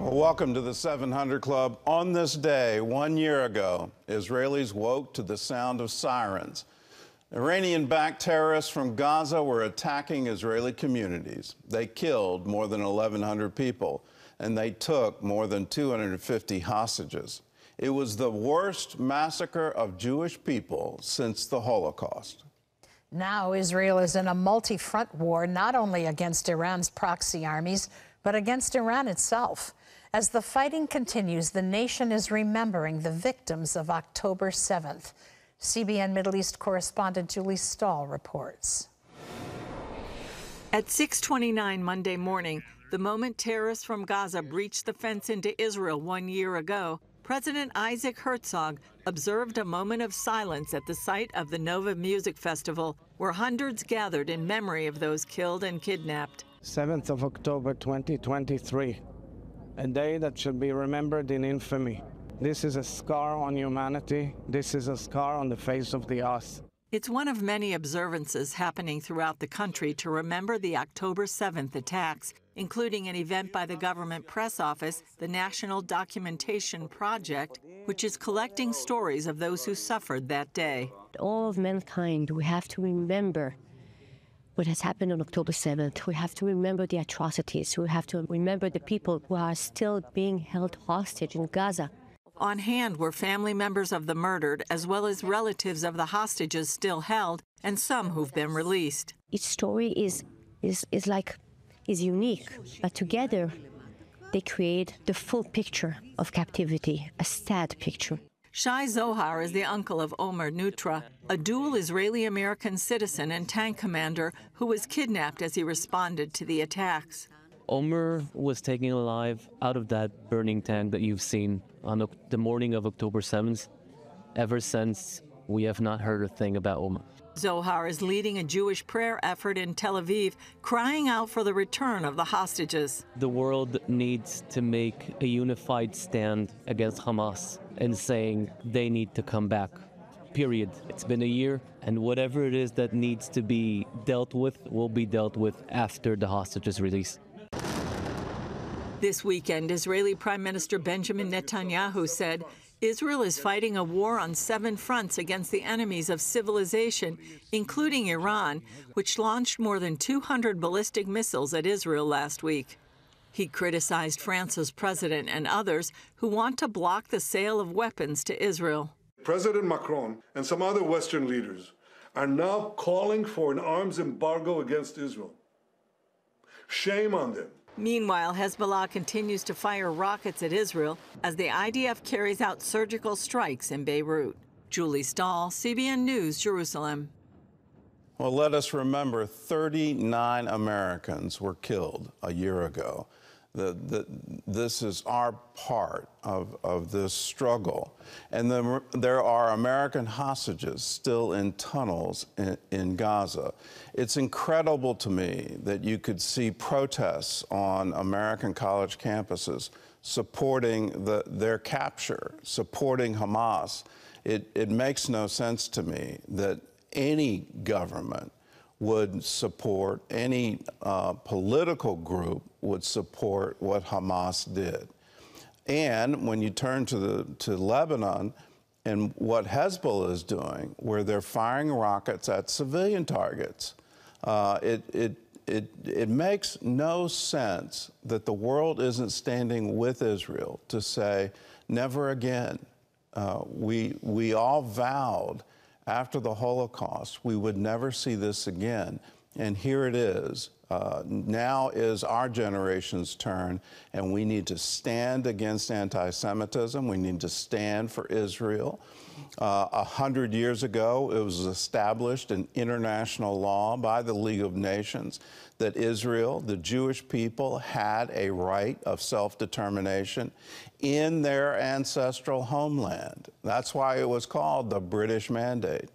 Well, welcome to the 700 Club. On this day, 1 year ago, Israelis woke to the sound of sirens. Iranian-backed terrorists from Gaza were attacking Israeli communities. They killed more than 1,100 people, and they took more than 250 hostages. It was the worst massacre of Jewish people since the Holocaust. Now Israel is in a multi-front war, not only against Iran's proxy armies, but against Iran itself. As the fighting continues, the nation is remembering the victims of October 7th. CBN Middle East correspondent Julie Stahl reports. At 6:29 Monday morning, the moment terrorists from Gaza breached the fence into Israel 1 year ago, President Isaac Herzog observed a moment of silence at the site of the Nova Music Festival, where hundreds gathered in memory of those killed and kidnapped. 7th of October 2023, a day that should be remembered in infamy. This is a scar on humanity. This is a scar on the face of the earth. It's one of many observances happening throughout the country to remember the October 7th attacks, including an event by the government press office, the National Documentation Project, which is collecting stories of those who suffered that day. All of mankind, we have to remember what has happened on October 7th. We have to remember the atrocities. We have to remember the people who are still being held hostage in Gaza. On hand were family members of the murdered, as well as relatives of the hostages still held, and some who've been released. Each story is unique, but together they create the full picture of captivity, a sad picture. Shai Zohar is the uncle of Omer Nutra, a dual Israeli-American citizen and tank commander who was kidnapped as he responded to the attacks. Omer was taken alive out of that burning tank that you've seen on the morning of October 7th. Ever since, we have not heard a thing about Omer. Zohar is leading a Jewish prayer effort in Tel Aviv, crying out for the return of the hostages. The world needs to make a unified stand against Hamas and saying they need to come back. Period. It's been a year, and whatever it is that needs to be dealt with will be dealt with after the hostages release. This weekend, Israeli Prime Minister Benjamin Netanyahu said Israel is fighting a war on 7 fronts against the enemies of civilization, including Iran, which launched more than 200 ballistic missiles at Israel last week. He criticized France's president and others who want to block the sale of weapons to Israel. President Macron and some other Western leaders are now calling for an arms embargo against Israel. Shame on them. Meanwhile, Hezbollah continues to fire rockets at Israel as the IDF carries out surgical strikes in Beirut. Julie Stahl, CBN News, Jerusalem. Well, let us remember 39 Americans were killed a year ago. This is our part of this struggle. And there are American hostages still in tunnels in Gaza. It's incredible to me that you could see protests on American college campuses supporting their capture, supporting Hamas. It makes no sense to me that any government would support, any political group would support what Hamas did. And when you turn to Lebanon and what Hezbollah is doing, where they're firing rockets at civilian targets, it makes no sense that the world isn't standing with Israel to say, never again. We all vowed after the Holocaust, we would never see this again. And here it is. Now is our generation's turn, and we need to stand against anti-Semitism. We need to stand for Israel. 100 years ago, it was established in international law by the League of Nations that Israel, the Jewish people, had a right of self-determination in their ancestral homeland. That's why it was called the British Mandate.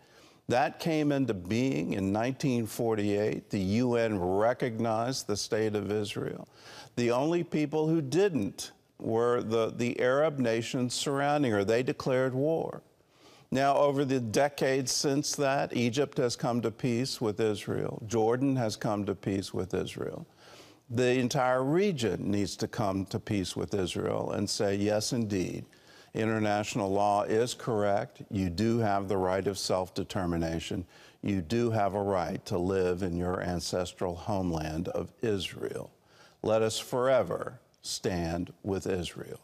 That came into being in 1948. The UN recognized the state of Israel. The only people who didn't were the Arab nations surrounding her. They declared war. Now, over the decades since that, Egypt has come to peace with Israel. Jordan has come to peace with Israel. The entire region needs to come to peace with Israel and say, yes, indeed, international law is correct. You do have the right of self-determination. You do have a right to live in your ancestral homeland of Israel. Let us forever stand with Israel.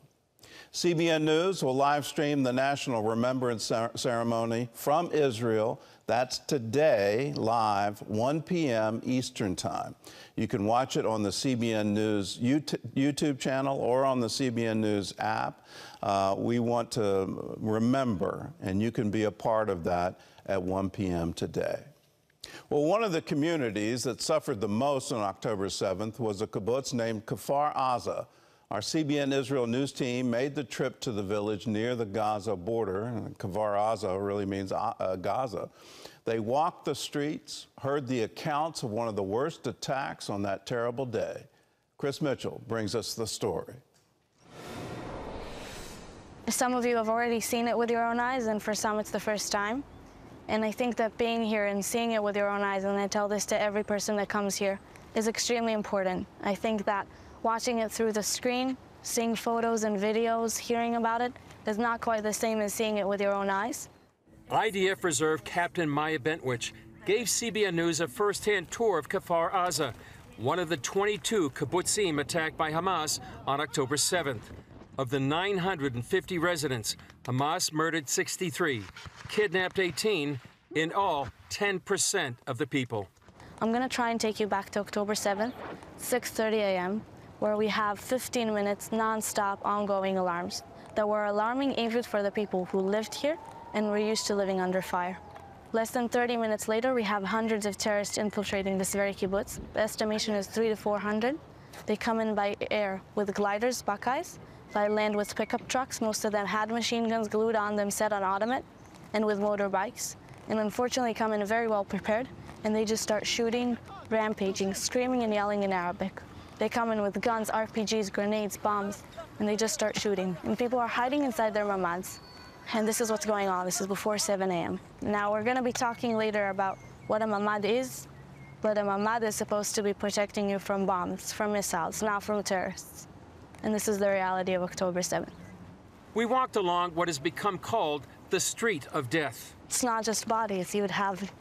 CBN News will live stream the National Remembrance Ceremony from Israel. That's today, live, 1 p.m. Eastern Time. You can watch it on the CBN News YouTube channel or on the CBN News app. We want to remember, and you can be a part of that at 1 p.m. today. Well, one of the communities that suffered the most on October 7th was a kibbutz named Kfar Aza. Our CBN Israel news team made the trip to the village near the Gaza border. Kfar Aza really means Gaza. They walked the streets, heard the accounts of one of the worst attacks on that terrible day. Chris Mitchell brings us the story. Some of you have already seen it with your own eyes, and for some it's the first time. And I think that being here and seeing it with your own eyes, and I tell this to every person that comes here, is extremely important. I think that watching it through the screen, seeing photos and videos, hearing about it, is not quite the same as seeing it with your own eyes. IDF Reserve Captain Maya Bentwich gave CBN News a first-hand tour of Kfar Aza, one of the 22 kibbutzim attacked by Hamas on October 7th. Of the 950 residents, Hamas murdered 63, kidnapped 18, in all 10% of the people. I'm going to try and take you back to October 7th, 6:30 a.m., where we have 15 minutes non-stop ongoing alarms that were alarming even for the people who lived here and were used to living under fire. Less than 30 minutes later, we have hundreds of terrorists infiltrating this very kibbutz. The estimation is 300 to 400. They come in by air with gliders, Buckeyes, by land with pickup trucks. Most of them had machine guns glued on them, set on automatic, and with motorbikes. And unfortunately come in very well prepared, and they just start shooting, rampaging, screaming and yelling in Arabic. They come in with guns, RPGs, grenades, bombs, and they just start shooting. And people are hiding inside their mamads. And this is what's going on. This is before 7 a.m. Now, we're going to be talking later about what a mamad is, but a mamad is supposed to be protecting you from bombs, from missiles, not from terrorists. And this is the reality of October 7th. We walked along what has become called the Street of Death. It's not just bodies. You would have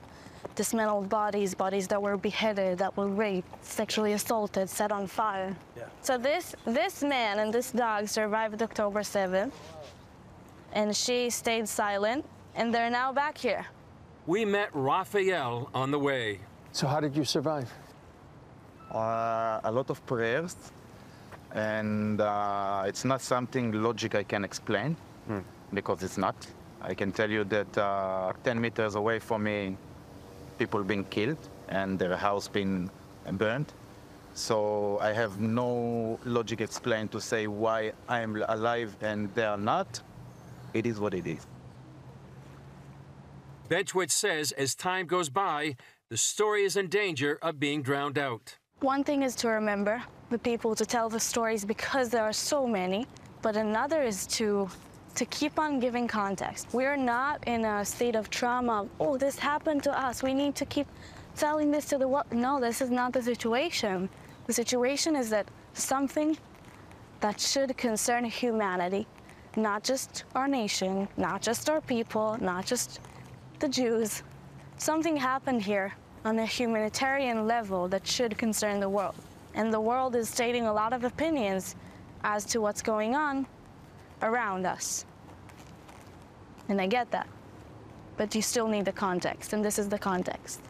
dismantled bodies, bodies that were beheaded, that were raped, sexually assaulted, set on fire. Yeah. So this man and this dog survived October 7th, and she stayed silent, and they're now back here. We met Raphael on the way. So how did you survive? A lot of prayers, and it's not something logic I can explain, because it's not. I can tell you that 10 meters away from me, people being killed and their house being burned. So I have no logic explained to say why I'm alive and they are not. It is what it is. Bentwich says as time goes by, the story is in danger of being drowned out. One thing is to remember the people, to tell the stories because there are so many, but another is to keep on giving context. We're not in a state of trauma. Oh, this happened to us. We need to keep telling this to the world. No, this is not the situation. The situation is that something that should concern humanity, not just our nation, not just our people, not just the Jews. Something happened here on a humanitarian level that should concern the world. And the world is stating a lot of opinions as to what's going on around us. And I get that. But you still need the context, and this is the context.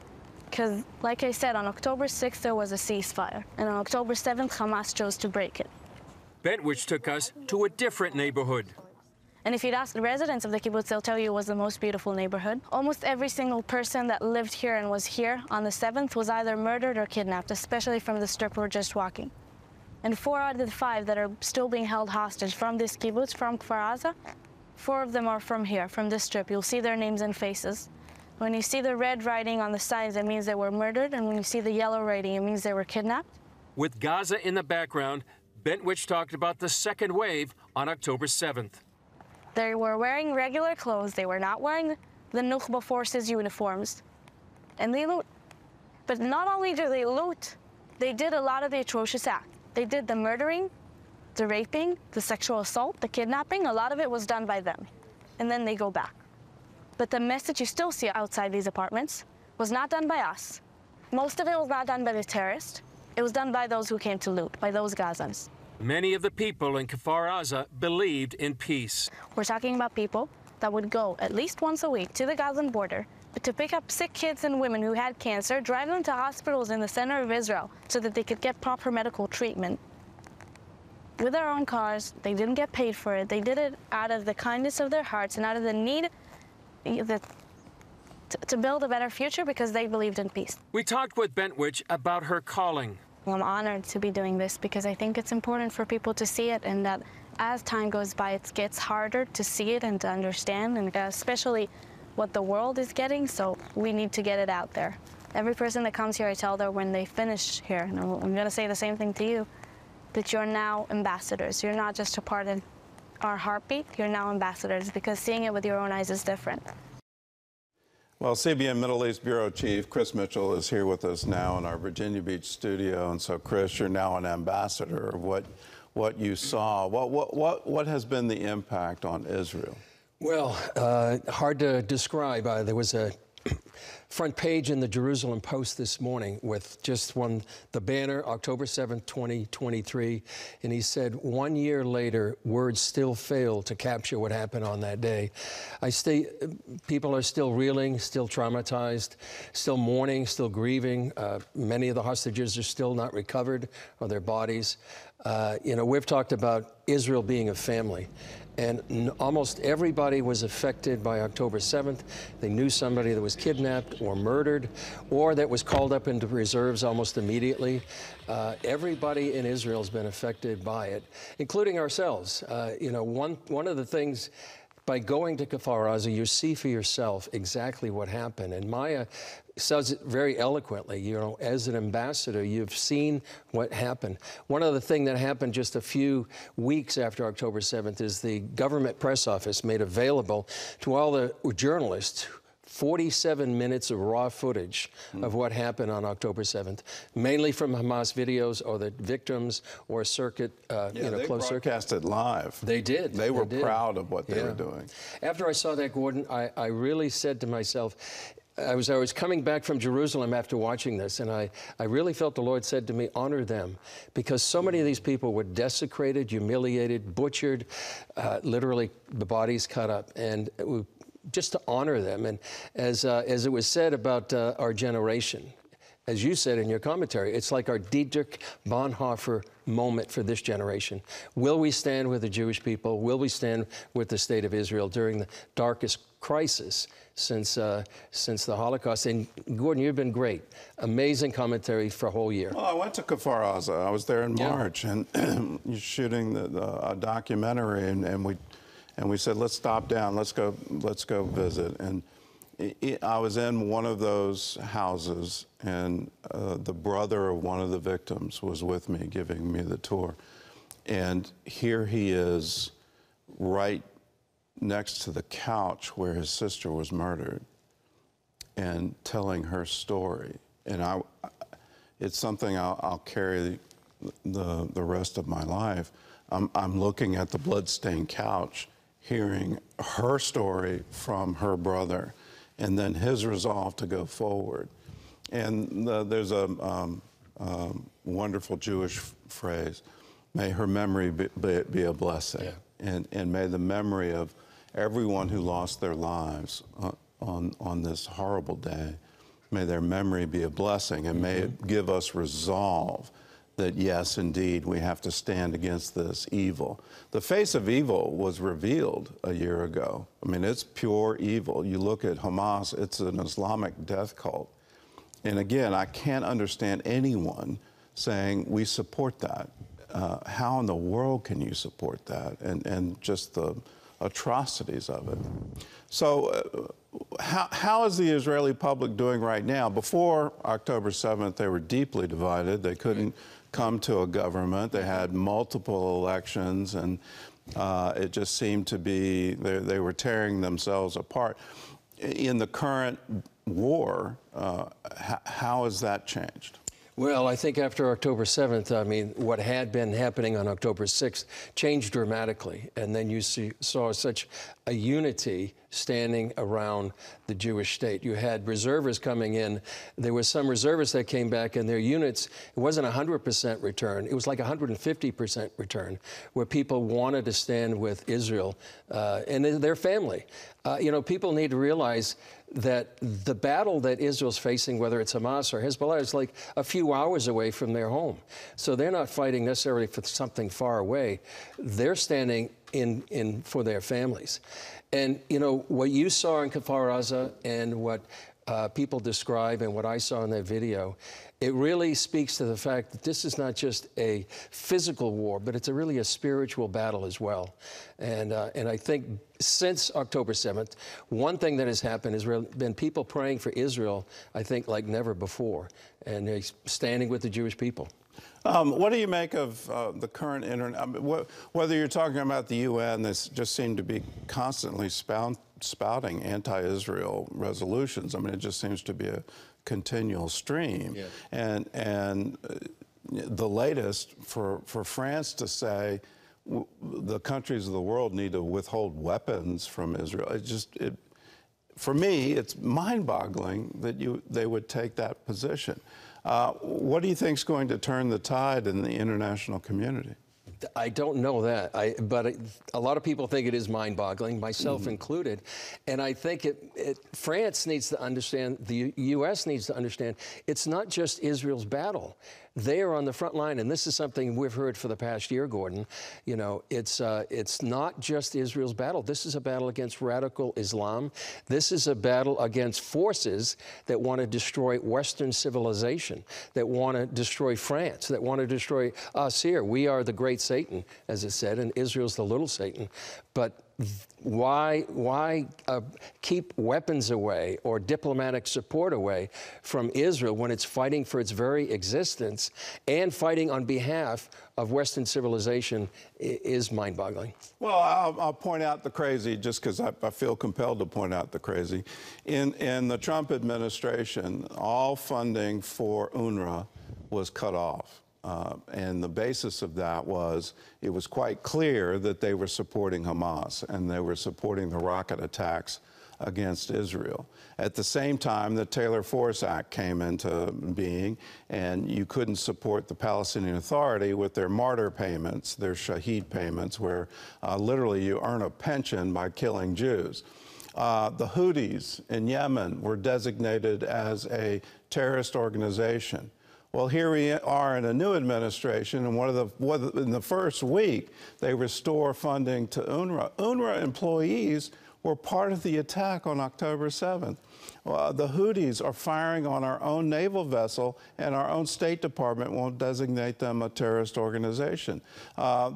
Because, like I said, on October 6th, there was a ceasefire. And on October 7th, Hamas chose to break it. Bentwich took us to a different neighborhood. And if you'd ask the residents of the kibbutz, they'll tell you it was the most beautiful neighborhood. Almost every single person that lived here and was here on the 7th was either murdered or kidnapped, especially from the strip we're just walking. And 4 out of the 5 that are still being held hostage from this kibbutz, from Kfar Aza, 4 of them are from here, from this strip. You'll see their names and faces. When you see the red writing on the signs, it means they were murdered. And when you see the yellow writing, it means they were kidnapped. With Gaza in the background, Bentwich talked about the second wave on October 7th. They were wearing regular clothes. They were not wearing the Nukhba forces uniforms. And they loot. But not only do they loot, They did a lot of the atrocious acts. They did the murdering, the raping, the sexual assault, the kidnapping. A lot of it was done by them. And then they go back. But the message you still see outside these apartments was not done by us. Most of it was not done by the terrorists. It was done by those who came to loot, by those Gazans. Many of the people in Kfar Aza believed in peace. We're talking about people that would go at least once a week to the Gazan border to pick up sick kids and women who had cancer, drive them to hospitals in the center of Israel so that they could get proper medical treatment. With their own cars, they didn't get paid for it. They did it out of the kindness of their hearts and out of the need to build a better future because they believed in peace. We talked with Bentwich about her calling. I'm honored to be doing this because I think it's important for people to see it, and that as time goes by, it gets harder to see it and to understand, and especially what the world is getting, so we need to get it out there. Every person that comes here, I tell them when they finish here, and I'm going to say the same thing to you, that you're now ambassadors. You're not just a part of our heartbeat, you're now ambassadors, because seeing it with your own eyes is different. Well, CBN Middle East Bureau Chief Chris Mitchell is here with us now in our Virginia Beach studio. And so, Chris, you're now an ambassador of what you saw. What has been the impact on Israel? Well, hard to describe. There was a front page in the Jerusalem Post this morning with just the banner, October 7th, 2023. And he said, 1 year later, words still fail to capture what happened on that day. People are still reeling, still traumatized, still mourning, still grieving. Many of the hostages are still not recovered of their bodies. We've talked about Israel being a family. And almost everybody was affected by October 7th. They knew somebody that was kidnapped or murdered or that was called up into reserves almost immediately. Everybody in Israel has been affected by it, including ourselves. One of the things, by going to Kfar Aza, you see for yourself exactly what happened. And Maya says it very eloquently. As an ambassador, you've seen what happened. One other thing that happened just a few weeks after October 7th is the government press office made available to all the journalists 47 minutes of raw footage of what happened on October 7th, mainly from Hamas videos or the victims or circuit, they closed circuit. broadcast live. They did. They were proud of what they were doing. After I saw that, Gordon, I really said to myself, I was coming back from Jerusalem after watching this, and I really felt the Lord said to me, honor them, because so many of these people were desecrated, humiliated, butchered, literally the bodies cut up, and just to honor them. And as it was said about our generation, as you said in your commentary, it's like our Dietrich Bonhoeffer moment for this generation. Will we stand with the Jewish people? Will we stand with the state of Israel during the darkest crisis since the Holocaust? And Gordon, you've been great. Amazing commentary for a whole year. Well, I went to Kfar Aza. I was there in March, and you're shooting a documentary, and we said, let's stop down, let's go visit. And I was in one of those houses, and the brother of one of the victims was with me, giving me the tour. And here he is, right next to the couch where his sister was murdered, and telling her story. And it's something I'll carry the rest of my life. I'm looking at the bloodstained couch, hearing her story from her brother, and then his resolve to go forward. And there's a wonderful Jewish phrase, may her memory be a blessing. Yeah. And may the memory of everyone who lost their lives on this horrible day, may their memory be a blessing, and may it give us resolve that, yes, indeed, we have to stand against this evil. The face of evil was revealed a year ago. I mean, it's pure evil. You look at Hamas, it's an Islamic death cult. And again, I can't understand anyone saying we support that. How in the world can you support that? And just the atrocities of it. So how is the Israeli public doing right now? Before October 7th, they were deeply divided. They couldn't come to a government. They had multiple elections, and it just seemed to be they were tearing themselves apart. In the current war, how has that changed? Well, I think after October 7th, I mean, what had been happening on October 6th changed dramatically. And then you saw such a unity standing around the Jewish state. You had reservists coming in. There were some reservists that came back, and their units, it wasn't 100% return. It was like 150% return, where people wanted to stand with Israel and their family. You know, people need to realize that the battle that Israel's facing, whether it's Hamas or Hezbollah, is like a few hours away from their home. So they're not fighting necessarily for something far away. They're standing in for their families. And, you know, what you saw in Kfar Aza and what people describe and what I saw in that video, it really speaks to the fact that this is not just a physical war, but it's really a spiritual battle as well. And I think since October 7th, one thing that has happened has been people praying for Israel, I think, like never before, and they're standing with the Jewish people. What do you make of the current internet? I mean, whether you're talking about the UN, this just seemed to be constantly spouting anti-Israel resolutions. I mean, it just seems to be a continual stream. Yeah. And the latest for France to say the countries of the world need to withhold weapons from Israel. For me, it's mind-boggling that they would take that position. What do you think is going to turn the tide in the international community? I don't know that, but a lot of people think it is mind-boggling, myself included. And I think France needs to understand, the U.S. needs to understand, it's not just Israel's battle. They are on the front line, and this is something we've heard for the past year, Gordon. You know, it's not just Israel's battle. This is a battle against radical Islam. This is a battle against forces that want to destroy Western civilization, that want to destroy France, that want to destroy us here. We are the great Satan, as it said, and Israel's the little Satan. But why keep weapons away or diplomatic support away from Israel when it's fighting for its very existence and fighting on behalf of Western civilization is mind-boggling. Well, I'll point out the crazy just because I feel compelled to point out the crazy. In the Trump administration, all funding for UNRWA was cut off. And the basis of that was it was quite clear that they were supporting Hamas and they were supporting the rocket attacks against Israel. At the same time, the Taylor Force Act came into being, and you couldn't support the Palestinian Authority with their martyr payments, their shaheed payments, where literally you earn a pension by killing Jews. The Houthis in Yemen were designated as a terrorist organization. Well, here we are in a new administration, and in the first week, they restore funding to UNRWA. UNRWA employees were part of the attack on October 7th. The Houthis are firing on our own naval vessel, and our own State Department won't designate them a terrorist organization.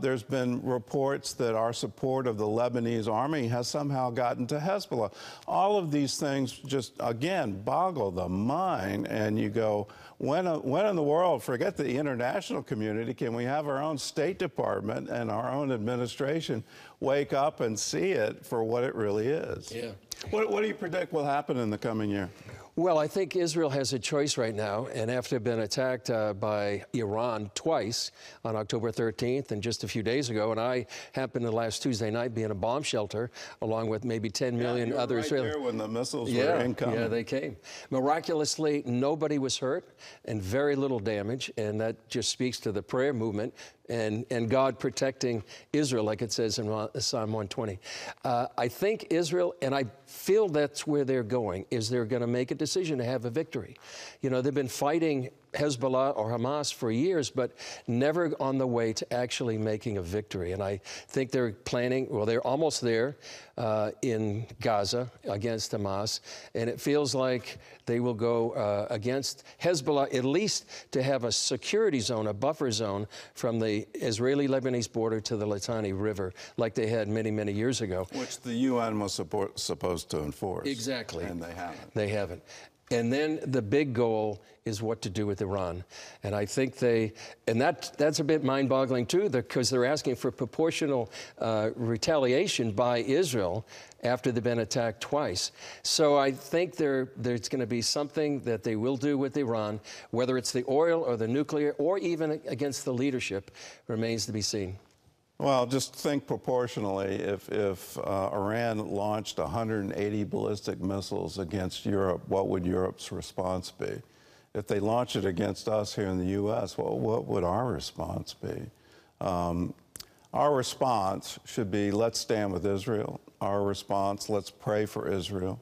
There's been reports that our support of the Lebanese army has somehow gotten to Hezbollah. All of these things just, again, boggle the mind, and you go, when in the world, forget the international community, can we have our own State Department and our own administration wake up and see it for what it really is? Yeah. What do you predict will happen in the coming year? Well, I think Israel has a choice right now, and after being attacked by Iran twice on October 13th and just a few days ago, and I happened to last Tuesday night be in a bomb shelter along with maybe 10 million other Israelis. There when the missiles were incoming. Yeah, they came. Miraculously, nobody was hurt and very little damage, and that just speaks to the prayer movement and God protecting Israel, like it says in Psalm 120. I think Israel, and I feel that's where they're going, is they're going to make a decision to have a victory. You know, they've been fighting Hezbollah or Hamas for years, but never on the way to actually making a victory. And I think they're planning, well, they're almost there in Gaza against Hamas. And it feels like they will go against Hezbollah, at least to have a security zone, a buffer zone from the Israeli-Lebanese border to the Litani River, like they had many, many years ago. Which the UN was supposed to enforce. Exactly. And they haven't. They haven't. And then the big goal is what to do with Iran. And I think that's a bit mind-boggling too, because they're asking for proportional retaliation by Israel after they've been attacked twice. So I think there's going to be something that they will do with Iran, whether it's the oil or the nuclear or even against the leadership, remains to be seen. Well, just think proportionally, if Iran launched 180 ballistic missiles against Europe, what would Europe's response be? If they launch it against us here in the U.S., well, what would our response be? Our response should be, let's stand with Israel. Our response, let's pray for Israel.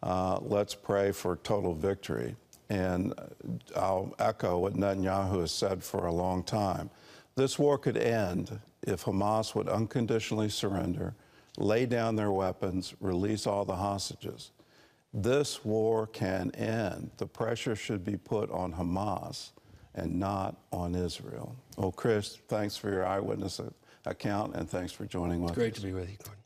Let's pray for total victory. And I'll echo what Netanyahu has said for a long time. This war could end if Hamas would unconditionally surrender, lay down their weapons, release all the hostages. This war can end. The pressure should be put on Hamas and not on Israel. Well, Chris, thanks for your eyewitness account, and thanks for joining with us. Great to be with you, Gordon.